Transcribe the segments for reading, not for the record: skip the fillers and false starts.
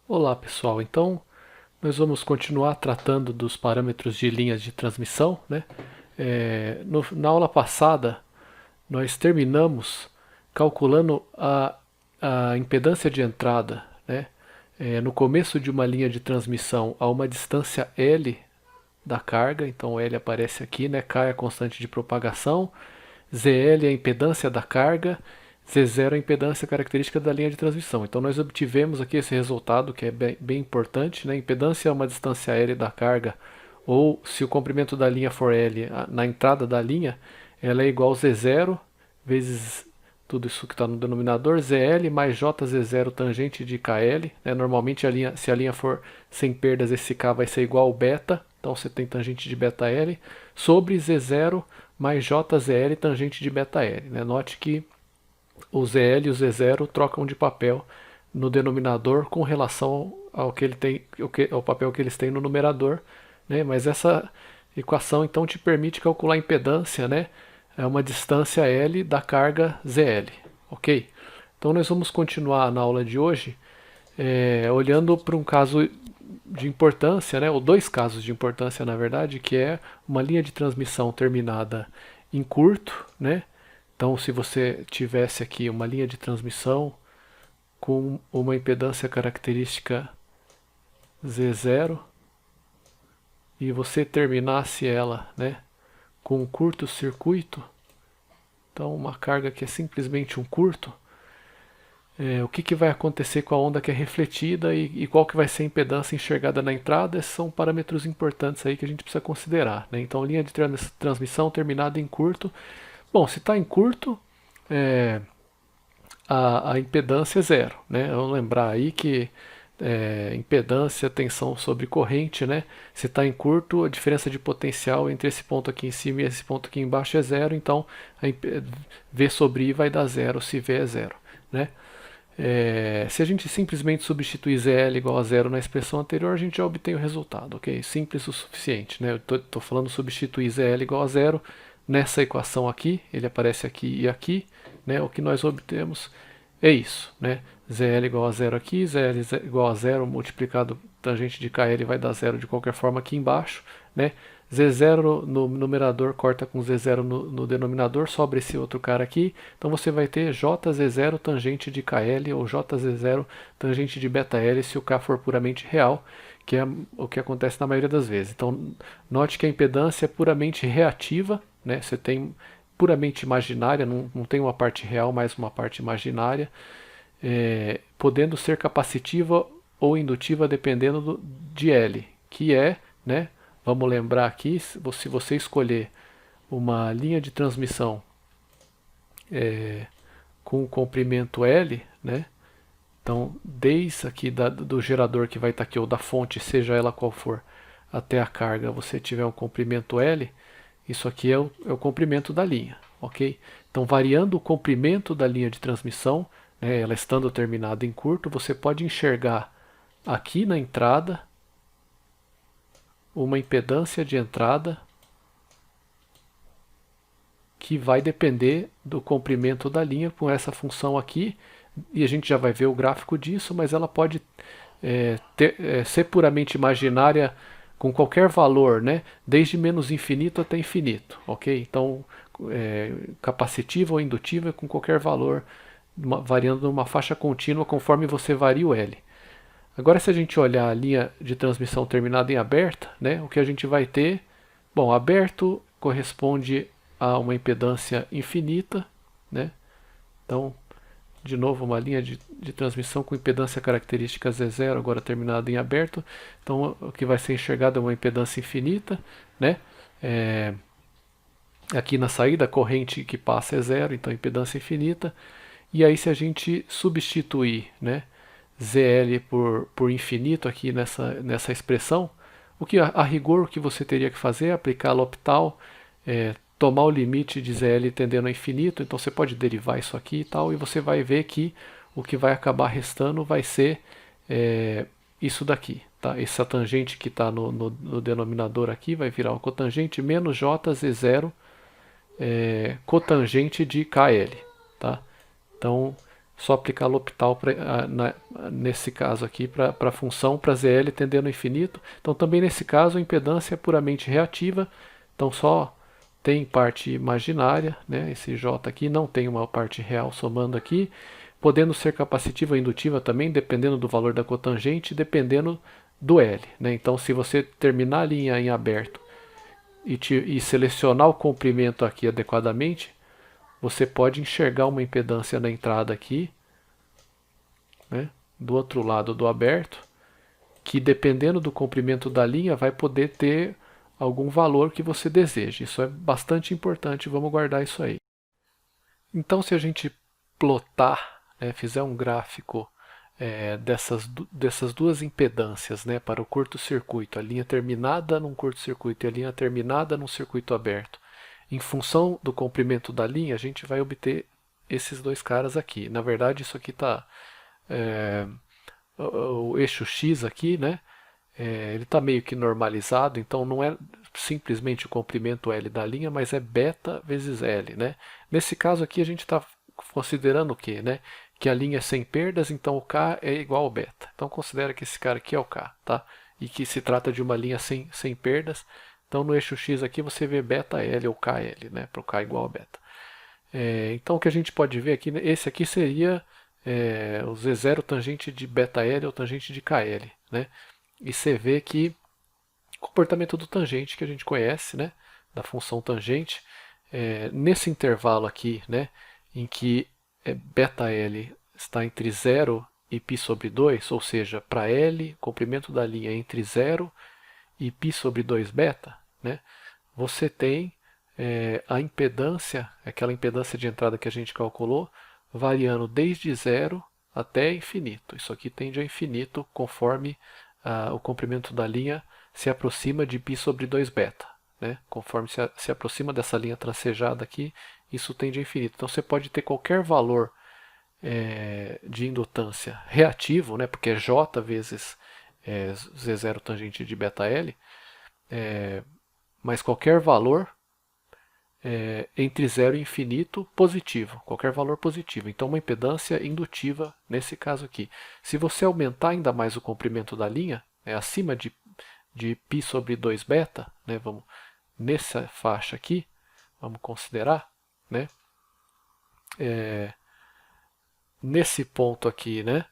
Olá pessoal, então nós vamos continuar tratando dos parâmetros de linhas de transmissão, né? Na aula passada nós terminamos calculando a impedância de entrada, né? No começo de uma linha de transmissão a uma distância L da carga, então L aparece aqui, né? K é a constante de propagação, ZL é a impedância da carga, Z0 é a impedância característica da linha de transmissão. Então nós obtivemos aqui esse resultado que é bem importante, né? Impedância é uma distância L da carga, ou se o comprimento da linha for L na entrada da linha, ela é igual a Z0 vezes tudo isso que está no denominador, ZL mais JZ0 tangente de KL. Né? Normalmente se a linha for sem perdas, esse K vai ser igual ao beta, então você tem tangente de beta L, sobre Z0 mais JZL tangente de beta L. Né? Note que o ZL e o Z0 trocam de papel no denominador com relação ao que ele tem, ao papel que eles têm no numerador, né? Mas essa equação então te permite calcular a impedância, né? É uma distância L da carga ZL, ok? Então nós vamos continuar na aula de hoje olhando para um caso de importância, né? Ou dois casos de importância na verdade, que é uma linha de transmissão terminada em curto, né? Então, se você tivesse aqui uma linha de transmissão com uma impedância característica Z0 e você terminasse ela, né, com um curto-circuito, então uma carga que é simplesmente um curto, o que vai acontecer com a onda que é refletida e qual que vai ser a impedância enxergada na entrada? Esses são parâmetros importantes aí que a gente precisa considerar. Né? Então, linha de transmissão terminada em curto. Bom, se está em curto, a impedância é zero. Né? Vamos lembrar aí que impedância, tensão sobre corrente, né? Se está em curto, a diferença de potencial entre esse ponto aqui em cima e esse ponto aqui embaixo é zero, então V sobre I vai dar zero se V é zero. Né? Se a gente simplesmente substituir ZL igual a zero na expressão anterior, a gente já obtém o resultado, ok? Simples o suficiente, né? Eu estou falando substituir ZL igual a zero nessa equação aqui, ele aparece aqui e aqui, né? O que nós obtemos é isso, né? ZL igual a zero aqui, ZL igual a zero multiplicado tangente de KL vai dar zero de qualquer forma aqui embaixo, né? Z0 no numerador corta com Z0 no denominador, sobra esse outro cara aqui. Então você vai ter JZ0 tangente de KL ou JZ0 tangente de beta L se o K for puramente real, que é o que acontece na maioria das vezes. Então note que a impedância é puramente reativa, né? Você tem puramente imaginária, não tem uma parte real, mas uma parte imaginária, podendo ser capacitiva ou indutiva dependendo de L, que é, né? Vamos lembrar aqui, se você escolher uma linha de transmissão com comprimento L, né? Então, desde aqui do gerador que vai estar aqui, ou da fonte, seja ela qual for, até a carga, você tiver um comprimento L, isso aqui é o comprimento da linha, ok? Então, variando o comprimento da linha de transmissão, né, ela estando terminada em curto, você pode enxergar aqui na entrada uma impedância de entrada que vai depender do comprimento da linha com essa função aqui, e a gente já vai ver o gráfico disso, mas ela pode ser puramente imaginária com qualquer valor, né? Desde menos infinito até infinito, ok? Então, capacitiva ou indutiva com qualquer valor, variando numa faixa contínua conforme você varia o L. Agora, se a gente olhar a linha de transmissão terminada em aberta, né, o que a gente vai ter, bom, aberto corresponde a uma impedância infinita, né? Então, de novo, uma linha de transmissão com impedância característica Z0, agora terminada em aberto. Então, o que vai ser enxergado é uma impedância infinita, né? Aqui na saída, a corrente que passa é zero, então impedância infinita. E aí, se a gente substituir, né, ZL por infinito aqui nessa expressão, o que a rigor o que você teria que fazer é aplicar L'Hopital, tomar o limite de ZL tendendo a infinito, então você pode derivar isso aqui e tal, e você vai ver que o que vai acabar restando vai ser isso daqui. Tá? Essa tangente que está no denominador aqui vai virar uma cotangente menos JZ0 cotangente de KL. Tá? Então, só aplicar L'Hopital nesse caso aqui para a função para ZL tendendo ao infinito. Então também nesse caso a impedância é puramente reativa, então só tem parte imaginária, né? Esse J aqui não tem uma parte real somando aqui, podendo ser capacitiva ou indutiva também, dependendo do valor da cotangente, dependendo do L, né? Então se você terminar a linha em aberto e selecionar o comprimento aqui adequadamente, você pode enxergar uma impedância na entrada aqui, né, do outro lado do aberto, que dependendo do comprimento da linha vai poder ter algum valor que você deseja. Isso é bastante importante, vamos guardar isso aí. Então se a gente plotar, né, fizer um gráfico dessas duas impedâncias, né, para o curto-circuito, a linha terminada num curto-circuito e a linha terminada num circuito aberto, em função do comprimento da linha, a gente vai obter esses dois caras aqui. Na verdade, isso aqui está o eixo X aqui, né? Ele está meio que normalizado, então não é simplesmente o comprimento L da linha, mas é beta vezes L, né? Nesse caso aqui a gente está considerando o quê, né? Que a linha é sem perdas, então o K é igual ao beta. Então considera que esse cara aqui é o K, tá? E que se trata de uma linha sem perdas. Então no eixo X aqui você vê beta L ou KL, né? Para o K igual a beta. Então o que a gente pode ver aqui, esse aqui seria o Z0 tangente de beta L ou tangente de KL, né? E você vê que o comportamento do tangente que a gente conhece, né? Da função tangente, nesse intervalo aqui, né? Em que beta L está entre 0 e π sobre 2, ou seja, para L, o comprimento da linha é entre 0 e π sobre 2 beta, né, você tem a impedância, aquela impedância de entrada que a gente calculou, variando desde 0 até infinito. Isso aqui tende a infinito conforme o comprimento da linha se aproxima de π sobre 2 beta. Né? Conforme se aproxima dessa linha tracejada aqui, isso tende a infinito. Então você pode ter qualquer valor de indutância reativo, né? Porque é J vezes Z0 tangente de beta L, mas qualquer valor entre 0 e infinito positivo, qualquer valor positivo. Então uma impedância indutiva nesse caso aqui. Se você aumentar ainda mais o comprimento da linha, acima de π sobre 2 beta, né, vamos, nessa faixa aqui, vamos considerar, né, nesse ponto aqui, né,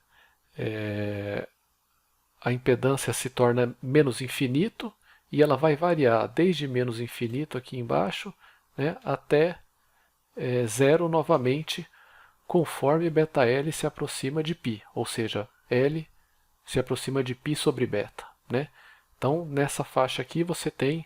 a impedância se torna menos infinito e ela vai variar desde menos infinito aqui embaixo, né, até zero novamente, conforme beta L se aproxima de π, ou seja, L se aproxima de π sobre beta. Né? Então, nessa faixa aqui você tem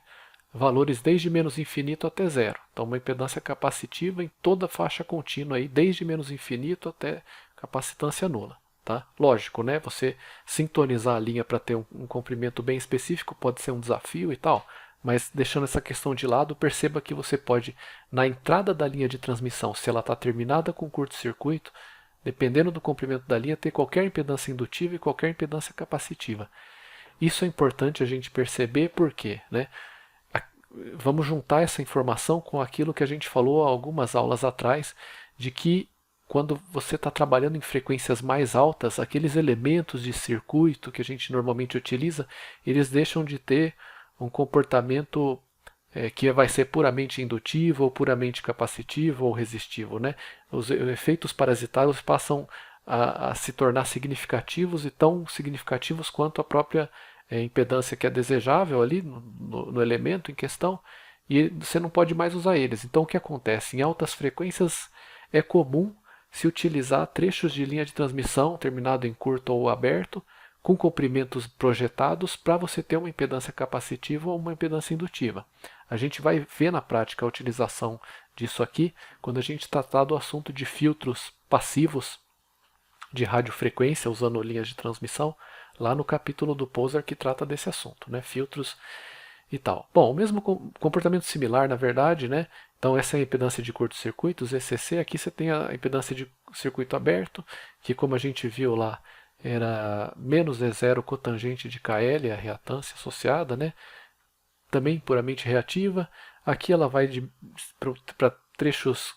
valores desde menos infinito até zero. Então, uma impedância capacitiva em toda a faixa contínua, aí, desde menos infinito até capacitância nula. Tá? Lógico, né? Você sintonizar a linha para ter um comprimento bem específico pode ser um desafio e tal, mas deixando essa questão de lado, perceba que você pode, na entrada da linha de transmissão, se ela está terminada com curto-circuito, dependendo do comprimento da linha, ter qualquer impedância indutiva e qualquer impedância capacitiva. Isso é importante a gente perceber porque, né? Vamos juntar essa informação com aquilo que a gente falou há algumas aulas atrás, de que quando você está trabalhando em frequências mais altas, aqueles elementos de circuito que a gente normalmente utiliza, eles deixam de ter um comportamento que vai ser puramente indutivo, ou puramente capacitivo, ou resistivo. Né? Os efeitos parasitários passam a se tornar significativos e tão significativos quanto a própria impedância que é desejável ali no elemento em questão, e você não pode mais usar eles. Então o que acontece? Em altas frequências é comum se utilizar trechos de linha de transmissão terminado em curto ou aberto, com comprimentos projetados para você ter uma impedância capacitiva ou uma impedância indutiva. A gente vai ver na prática a utilização disso aqui quando a gente tratar do assunto de filtros passivos de radiofrequência usando linhas de transmissão, lá no capítulo do Poser que trata desse assunto, né? Filtros e tal. Bom, o mesmo comportamento similar, na verdade, né? Então essa é a impedância de curto-circuitos, ECC. Aqui você tem a impedância de circuito aberto, que como a gente viu lá, era menos E0 cotangente de KL, a reatância associada, né? Também puramente reativa. Aqui ela vai para trechos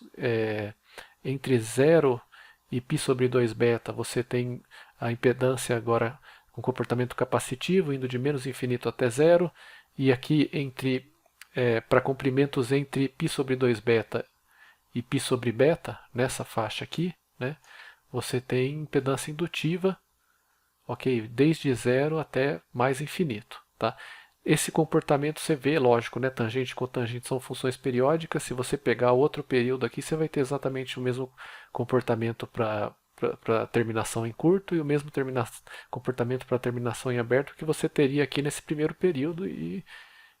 entre 0 e π sobre 2 beta, você tem a impedância agora com comportamento capacitivo, indo de menos infinito até zero, e aqui para comprimentos entre π sobre 2 beta e π sobre beta, nessa faixa aqui, né, você tem impedância indutiva, ok, desde zero até mais infinito. Tá? Esse comportamento você vê, lógico, né, tangente e cotangente são funções periódicas. Se você pegar outro período aqui, você vai ter exatamente o mesmo comportamento para terminação em curto e o mesmo comportamento para terminação em aberto que você teria aqui nesse primeiro período.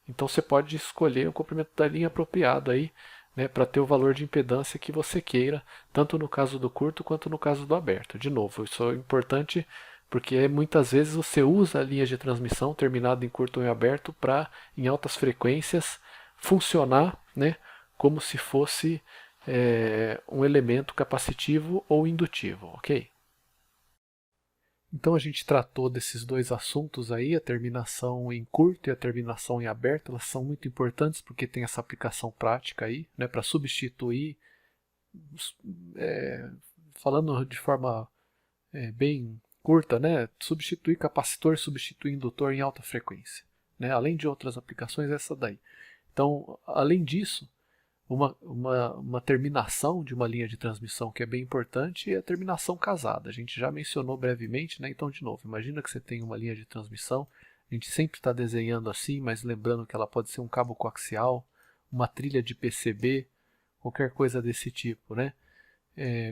Então você pode escolher o comprimento da linha apropriado aí, né, para ter o valor de impedância que você queira, tanto no caso do curto quanto no caso do aberto. De novo, isso é importante porque muitas vezes você usa a linha de transmissão terminada em curto ou em aberto para, em altas frequências, funcionar, né, como se fosse um elemento capacitivo ou indutivo, ok? Então a gente tratou desses dois assuntos aí, a terminação em curto e a terminação em aberto. Elas são muito importantes porque tem essa aplicação prática aí, né, para substituir, falando de forma bem curta, né, substituir capacitor, substituir indutor em alta frequência, né, além de outras aplicações, essa daí. Então, além disso, uma terminação de uma linha de transmissão que é bem importante é a terminação casada. A gente já mencionou brevemente, né? Então, de novo, imagina que você tem uma linha de transmissão, a gente sempre está desenhando assim, mas lembrando que ela pode ser um cabo coaxial, uma trilha de PCB, qualquer coisa desse tipo, né?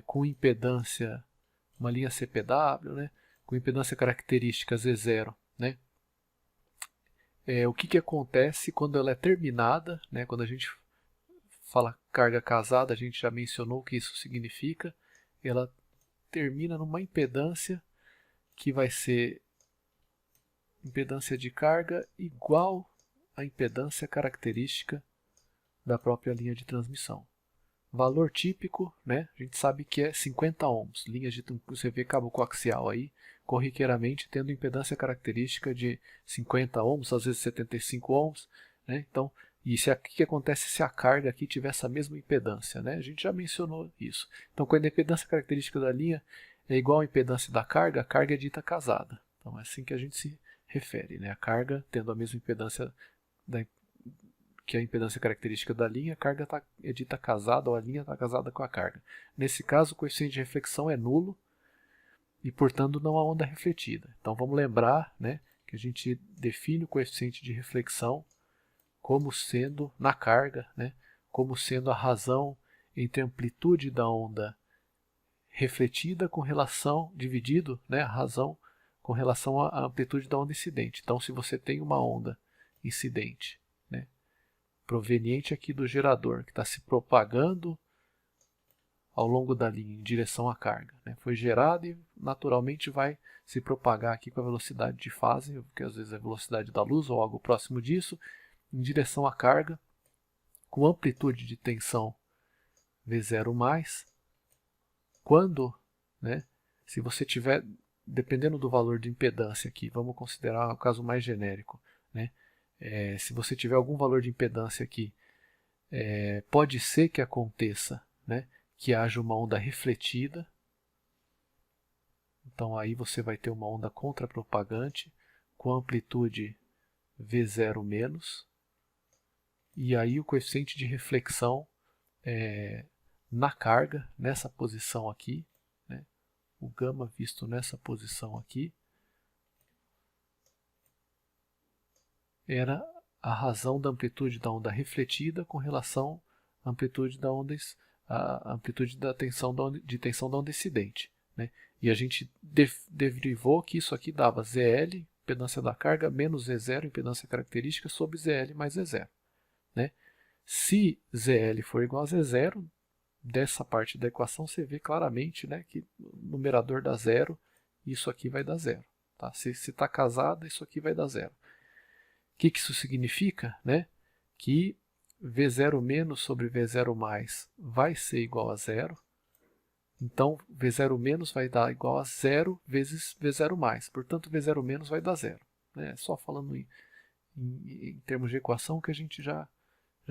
Com impedância, uma linha CPW, né? Com impedância característica Z0, né? O que acontece quando ela é terminada, né? Quando a gente fala carga casada, a gente já mencionou o que isso significa. Ela termina numa impedância que vai ser impedância de carga igual à impedância característica da própria linha de transmissão. Valor típico, né, a gente sabe que é 50 ohms. Linhas de você vê cabo coaxial aí, corriqueiramente tendo impedância característica de 50 ohms, às vezes 75 ohms. Né? Então, e o que acontece se a carga aqui tiver essa mesma impedância? Né? A gente já mencionou isso. Então, quando a impedância característica da linha é igual à impedância da carga, a carga é dita casada. Então, é assim que a gente se refere. Né? A carga tendo a mesma impedância que a impedância característica da linha, a carga é dita casada, ou a linha está casada com a carga. Nesse caso, o coeficiente de reflexão é nulo e, portanto, não há onda refletida. Então, vamos lembrar, né, que a gente define o coeficiente de reflexão como sendo, na carga, né, como sendo a razão entre a amplitude da onda refletida com relação, dividido, né, a razão com relação à amplitude da onda incidente. Então, se você tem uma onda incidente, né, proveniente aqui do gerador, que está se propagando ao longo da linha em direção à carga, né, foi gerado e naturalmente vai se propagar aqui com a velocidade de fase, que às vezes é a velocidade da luz ou algo próximo disso, em direção à carga, com amplitude de tensão V0+, quando, né, se você tiver, dependendo do valor de impedância aqui, vamos considerar o caso mais genérico, né, se você tiver algum valor de impedância aqui, pode ser que aconteça, né, que haja uma onda refletida. Então aí você vai ter uma onda contrapropagante com amplitude V0-, e aí o coeficiente de reflexão na carga, nessa posição aqui, né, o gama visto nessa posição aqui, era a razão da amplitude da onda refletida com relação à amplitude da onda, a amplitude da tensão de tensão da onda incidente. Né? E a gente derivou que isso aqui dava ZL, impedância da carga, menos Z0, impedância característica, sobre ZL mais Z0. Né? Se ZL for igual a Z0, dessa parte da equação você vê claramente, né, que o numerador dá zero, isso aqui vai dar zero. Tá? Se está casado, isso aqui vai dar zero. O que isso significa? Né? Que V0- sobre V0+ vai ser igual a zero. Então, V0- vai dar igual a zero vezes V0+. Portanto, V0- vai dar zero. Né? Só falando em termos de equação que a gente já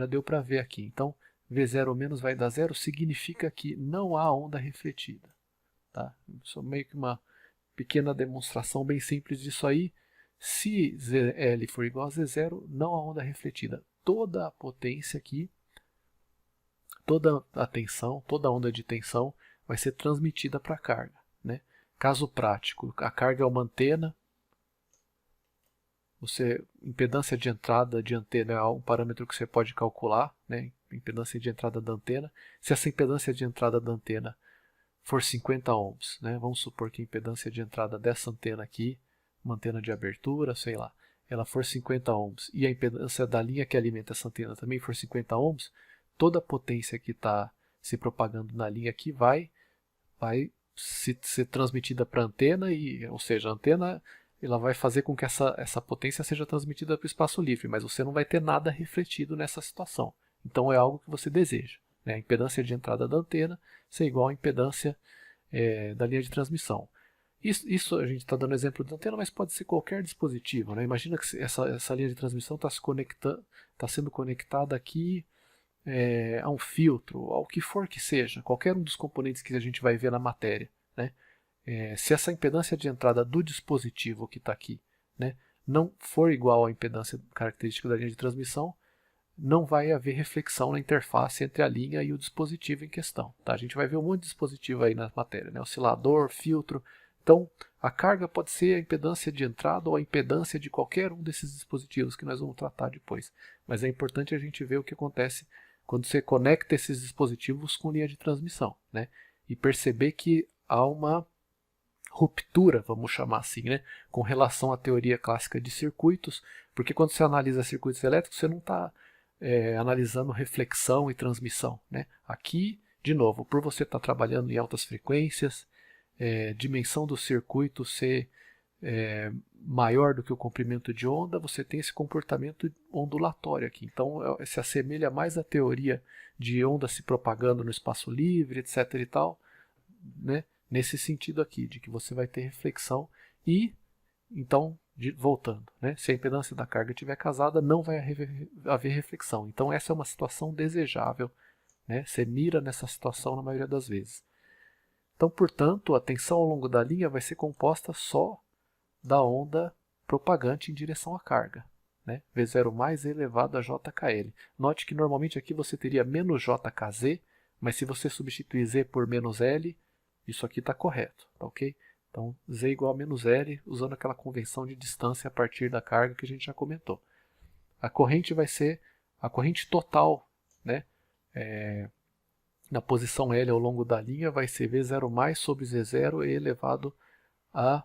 deu para ver aqui. Então, V0- vai dar zero significa que não há onda refletida. Tá? Isso é meio que uma pequena demonstração bem simples disso aí. Se ZL for igual a Z0, não há onda refletida. Toda a potência aqui, toda a tensão, toda a onda de tensão vai ser transmitida para a carga. Né? Caso prático, a carga é uma antena, impedância de entrada de antena é um parâmetro que você pode calcular, né? Impedância de entrada da antena. Se essa impedância de entrada da antena for 50 ohms, né? Vamos supor que a impedância de entrada dessa antena aqui, uma antena de abertura, sei lá, ela for 50 ohms e a impedância da linha que alimenta essa antena também for 50 ohms, toda a potência que está se propagando na linha aqui vai ser transmitida para a antena, ou seja, a antena ela vai fazer com que essa potência seja transmitida para o espaço livre, mas você não vai ter nada refletido nessa situação. Então é algo que você deseja. Né? A impedância de entrada da antena ser igual à impedância da linha de transmissão. Isso a gente está dando exemplo de antena, mas pode ser qualquer dispositivo. Né? Imagina que essa linha de transmissão está sendo conectada aqui a um filtro, ao que for que seja, qualquer um dos componentes que a gente vai ver na matéria. Né? Se essa impedância de entrada do dispositivo que está aqui, né, não for igual à impedância característica da linha de transmissão, não vai haver reflexão na interface entre a linha e o dispositivo em questão. Tá? A gente vai ver um monte de dispositivo aí na matéria, né? Oscilador, filtro. Então, a carga pode ser a impedância de entrada ou a impedância de qualquer um desses dispositivos que nós vamos tratar depois. Mas é importante a gente ver o que acontece quando você conecta esses dispositivos com linha de transmissão, né? E perceber que há uma ruptura, vamos chamar assim, né, com relação à teoria clássica de circuitos, porque quando você analisa circuitos elétricos, você não está analisando reflexão e transmissão. Né? Aqui, de novo, por você estar trabalhando em altas frequências, dimensão do circuito ser maior do que o comprimento de onda, você tem esse comportamento ondulatório aqui. Então, se assemelha mais à teoria de onda se propagando no espaço livre, etc. e tal, né? Nesse sentido aqui, de que você vai ter reflexão e, então, voltando, né? Se a impedância da carga estiver casada, não vai haver reflexão. Então essa é uma situação desejável, né? Você mira nessa situação na maioria das vezes. Então, portanto, a tensão ao longo da linha vai ser composta só da onda propagante em direção à carga. Né? V0 mais elevado a JKL. Note que normalmente aqui você teria menos JKZ, mas se você substituir Z por menos L, isso aqui está correto, tá ok? Então, Z igual a menos L, usando aquela convenção de distância a partir da carga que a gente já comentou. A corrente vai ser a corrente total, né? Na posição L ao longo da linha vai ser V0 mais sobre Z0 e elevado a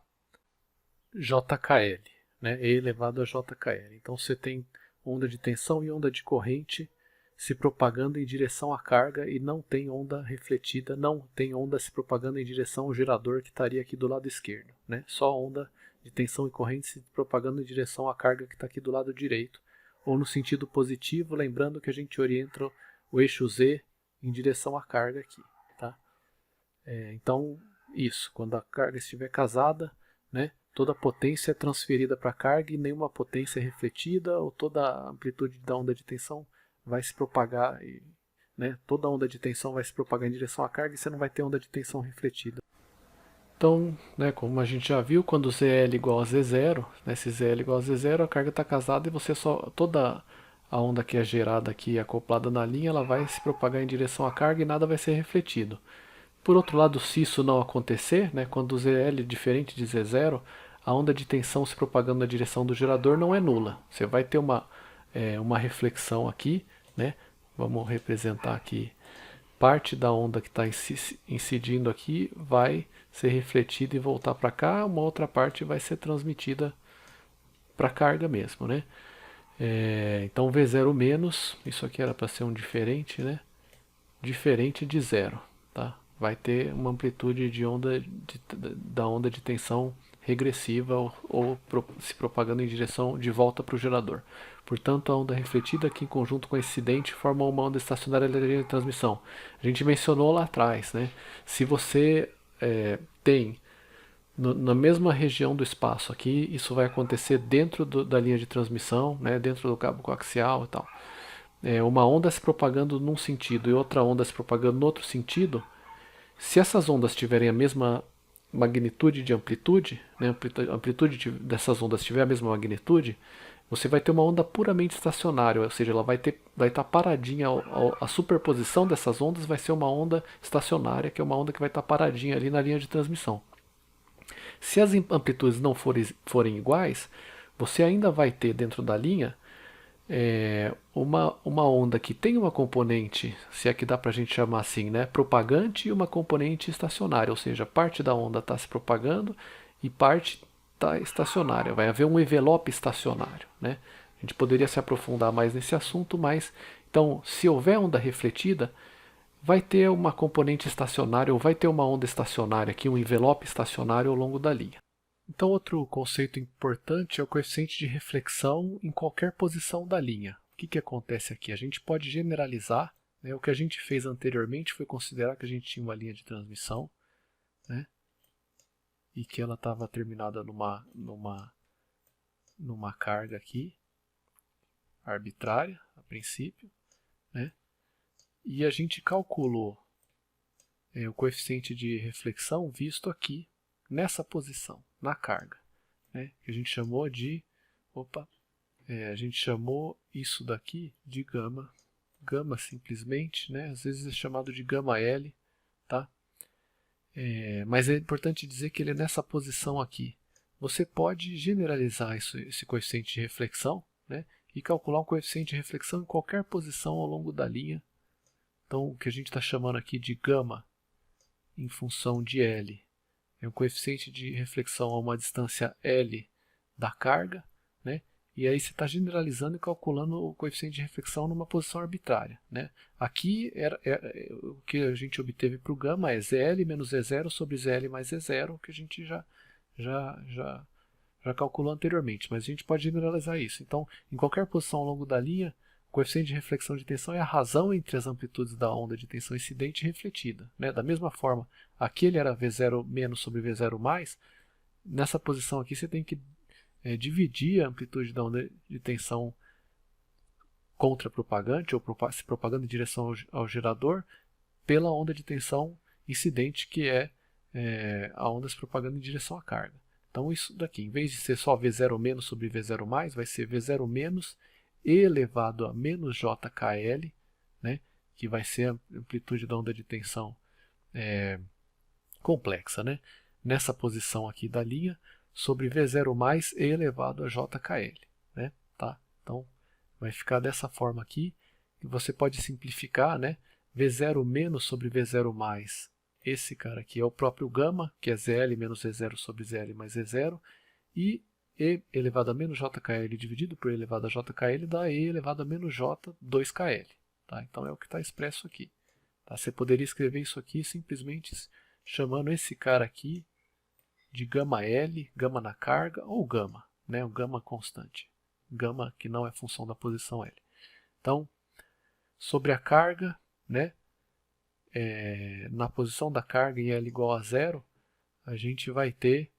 JKL, né? E elevado a JKL. Então você tem onda de tensão e onda de corrente se propagando em direção à carga e não tem onda refletida, não tem onda se propagando em direção ao gerador que estaria aqui do lado esquerdo. Né? Só onda de tensão e corrente se propagando em direção à carga que está aqui do lado direito. Ou no sentido positivo, lembrando que a gente orienta o eixo Z em direção à carga aqui. Tá? Então, isso, quando a carga estiver casada, né, toda a potência é transferida para a carga e nenhuma potência é refletida, ou toda a amplitude da onda de tensão vai se propagar, né, toda a onda de tensão vai se propagar em direção à carga e você não vai ter onda de tensão refletida. Então, né, como a gente já viu, quando ZL igual a Z0, né, se ZL igual a Z0, a carga está casada e você toda a onda que é gerada aqui acoplada na linha, ela vai se propagar em direção à carga e nada vai ser refletido. Por outro lado, se isso não acontecer, né, quando ZL é diferente de Z0, a onda de tensão se propagando na direção do gerador não é nula. Você vai ter uma reflexão aqui, né? Vamos representar aqui. Parte da onda que está incidindo aqui vai ser refletida e voltar para cá, uma outra parte vai ser transmitida para a carga mesmo, né? Então V0 menos, isso aqui era para ser um diferente, né? Diferente de zero, tá? Vai ter uma amplitude de onda da onda de tensão regressiva ou se propagando em direção de volta para o gerador. Portanto, a onda refletida aqui em conjunto com a incidente forma uma onda estacionária da linha de transmissão. A gente mencionou lá atrás, né? Se você tem na mesma região do espaço aqui, isso vai acontecer dentro da linha de transmissão, né? Dentro do cabo coaxial e tal. Uma onda se propagando num sentido e outra onda se propagando no outro sentido, Se essas ondas tiverem a mesma magnitude de amplitude, né, a amplitude dessas ondas tiver a mesma magnitude, você vai ter uma onda puramente estacionária, ou seja, ela vai estar paradinha, a superposição dessas ondas vai ser uma onda estacionária, que é uma onda que vai estar paradinha ali na linha de transmissão. Se as amplitudes não forem iguais, você ainda vai ter dentro da linha uma onda que tem uma componente, se é que dá para a gente chamar assim, né, propagante, e uma componente estacionária, ou seja, parte da onda está se propagando e parte está estacionária. Vai haver um envelope estacionário, né? A gente poderia se aprofundar mais nesse assunto, mas então, se houver onda refletida, vai ter uma componente estacionária ou vai ter uma onda estacionária aqui, um envelope estacionário ao longo da linha. Então, outro conceito importante é o coeficiente de reflexão em qualquer posição da linha. O que acontece aqui? A gente pode generalizar, né? O que a gente fez anteriormente foi considerar que a gente tinha uma linha de transmissão, né? E que ela estava terminada numa carga aqui, arbitrária, a princípio, né? E a gente calculou o coeficiente de reflexão visto aqui, nessa posição, na carga, né? Que a gente chamou de, a gente chamou isso daqui de gama, simplesmente, né? Às vezes é chamado de gama L, tá? Mas é importante dizer que ele é nessa posição aqui. Você pode generalizar esse coeficiente de reflexão, né? E calcular um coeficiente de reflexão em qualquer posição ao longo da linha. Então, o que a gente está chamando aqui de gama em função de L é um coeficiente de reflexão a uma distância L da carga, né? E aí você está generalizando e calculando o coeficiente de reflexão numa posição arbitrária, né? Aqui o que a gente obteve para o gama é ZL menos Z0 sobre ZL mais Z0, que a gente já calculou anteriormente, mas a gente pode generalizar isso. Então, em qualquer posição ao longo da linha, o coeficiente de reflexão de tensão é a razão entre as amplitudes da onda de tensão incidente e refletida, né? Da mesma forma, aqui ele era V0 menos sobre V0 mais, nessa posição aqui você tem que dividir a amplitude da onda de tensão contra-propagante, ou se propagando em direção ao gerador, pela onda de tensão incidente, que é a onda se propagando em direção à carga. Então isso daqui, em vez de ser só V0 menos sobre V0 mais, vai ser V0 menos E elevado a menos JKL, né, que vai ser a amplitude da onda de tensão complexa, né, nessa posição aqui da linha, sobre V0 mais E elevado a JKL. Né, tá? Então vai ficar dessa forma aqui, e você pode simplificar, né, V0 menos sobre V0 mais, esse cara aqui é o próprio gama, que é ZL menos Z0 sobre ZL mais Z0, e E elevado a menos JKL dividido por E elevado a JKL dá E elevado a menos J 2KL. Tá? Então é o que está expresso aqui. Tá? Você poderia escrever isso aqui simplesmente chamando esse cara aqui de gama L, gama na carga, ou gama, né? O gama constante. Gama que não é função da posição L. Então, sobre a carga, né? Na posição da carga em L igual a zero, a gente vai ter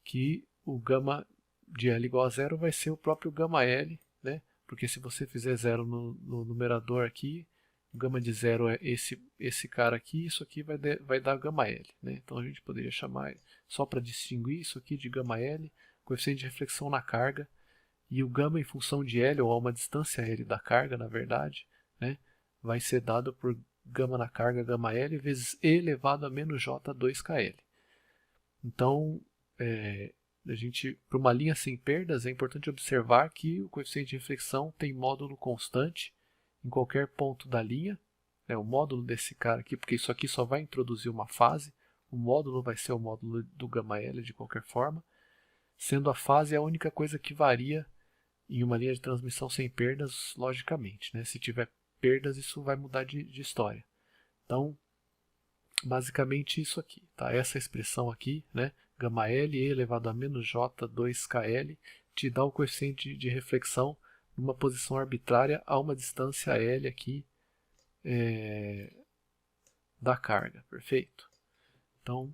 que o gama de L igual a zero vai ser o próprio gama L, né? Porque se você fizer zero no numerador aqui, o gama de zero é esse cara aqui, isso aqui vai dar gama L. Né? Então a gente poderia chamar, só para distinguir isso aqui de gama L, coeficiente de reflexão na carga, e o gama em função de L, ou a uma distância L da carga, na verdade, né? Vai ser dado por gama na carga, gama L, vezes E elevado a menos J 2KL. Então, para uma linha sem perdas, é importante observar que o coeficiente de reflexão tem módulo constante em qualquer ponto da linha. O módulo desse cara aqui, porque isso aqui só vai introduzir uma fase, o módulo vai ser o módulo do gama L de qualquer forma, sendo a fase a única coisa que varia em uma linha de transmissão sem perdas, logicamente. Né? Se tiver perdas, isso vai mudar de história. Então, basicamente isso aqui, tá? Essa expressão aqui, né? Gama L E elevado a menos J 2KL te dá o coeficiente de reflexão numa posição arbitrária a uma distância L aqui da carga, perfeito? Então